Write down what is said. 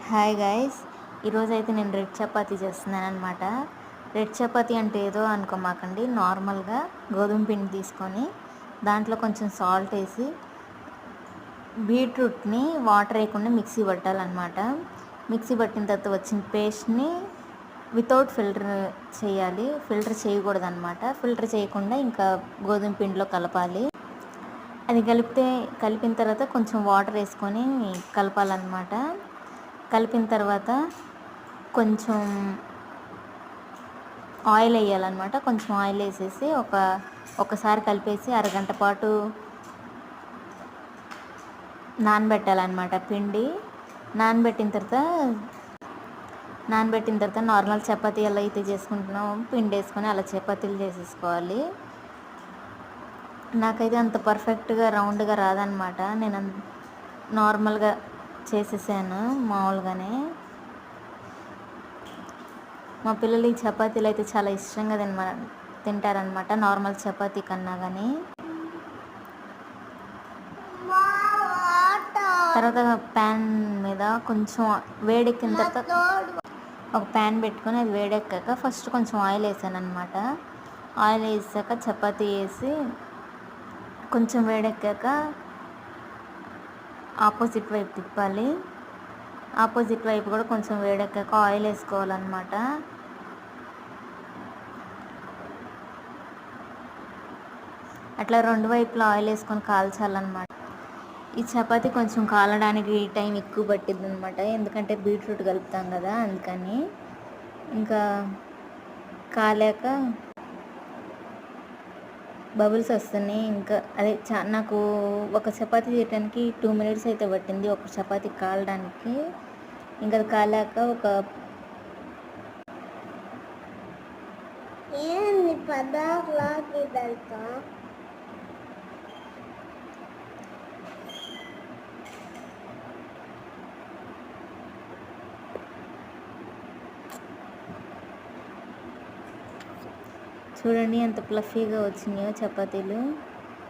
Hi guys, ఈరోజైతే నేను red chapati చేస్తున్నాను అనమాట. రెడ్ చపాతీ అంటే ఏదో అనుకోమాకండి. నార్మల్గా గోధుమ పిండి తీసుకొని దాంట్లో కొంచెం సాల్ట్ వేసి బీట్రూట్ని వాటర్ వేయకుండా మిక్సీ పట్టాలన్నమాట. మిక్సీ పట్టిన తర్వాత వచ్చిన పేస్ట్ని వితౌట్ ఫిల్టర్ చేయాలి. ఫిల్టర్ చేయకూడదు అనమాట. ఫిల్టర్ చేయకుండా ఇంకా గోధుమ పిండిలో కలపాలి. అది కలిపిన తర్వాత కొంచెం వాటర్ వేసుకొని కలపాలన్నమాట. కలిపిన తర్వాత కొంచెం ఆయిల్ వేయాలన్నమాట. కొంచెం ఆయిల్ వేసేసి ఒకసారి కలిపేసి అరగంట పాటు నానబెట్టాలన్నమాట. పిండి నానబెట్టిన తర్వాత నార్మల్ చపాతీ ఎలా అయితే చేసుకుంటున్నాం పిండి వేసుకొని అలా చపాతీలు చేసేసుకోవాలి. నాకైతే అంత పర్ఫెక్ట్గా రౌండ్గా రాదనమాట. నేను నార్మల్గా చేసేసాను మామూలుగానే. మా పిల్లలు ఈ చపాతీలు అయితే చాలా ఇష్టంగా తింటారనమాట, నార్మల్ చపాతీ కన్నా కానీ. తర్వాత ప్యాన్ మీద కొంచెం వేడెక్కిన తర్వాత ఒక ప్యాన్ పెట్టుకొని అది వేడెక్కాక ఫస్ట్ కొంచెం ఆయిల్ వేసాను అనమాట. ఆయిల్ వేసాక చపాతీ వేసి కొంచెం వేడెక్కాక ఆపోజిట్ వైపు తిప్పాలి. ఆపోజిట్ వైపు కూడా కొంచెం వేడెక్కాక ఆయిల్ వేసుకోవాలన్నమాట. అట్లా రెండు వైపులా ఆయిల్ వేసుకొని కాల్చాలన్నమాట. ఈ చపాతీ కొంచెం కాలడానికి టైం ఎక్కువ పట్టింది అనమాట, ఎందుకంటే బీట్రూట్ కలుపుతాం కదా, అందుకని. ఇంకా కాలాక బబుల్స్ వస్తున్నాయి. ఇంకా అదే నాకు ఒక చపాతీ చేయడానికి 2 minutes అయితే పట్టింది, ఒక చపాతీ కాలడానికి. ఇంకా అది కాలాక ఒక చూడండి ఎంత ఫ్లఫీగా వచ్చినాయో చపాతీలు.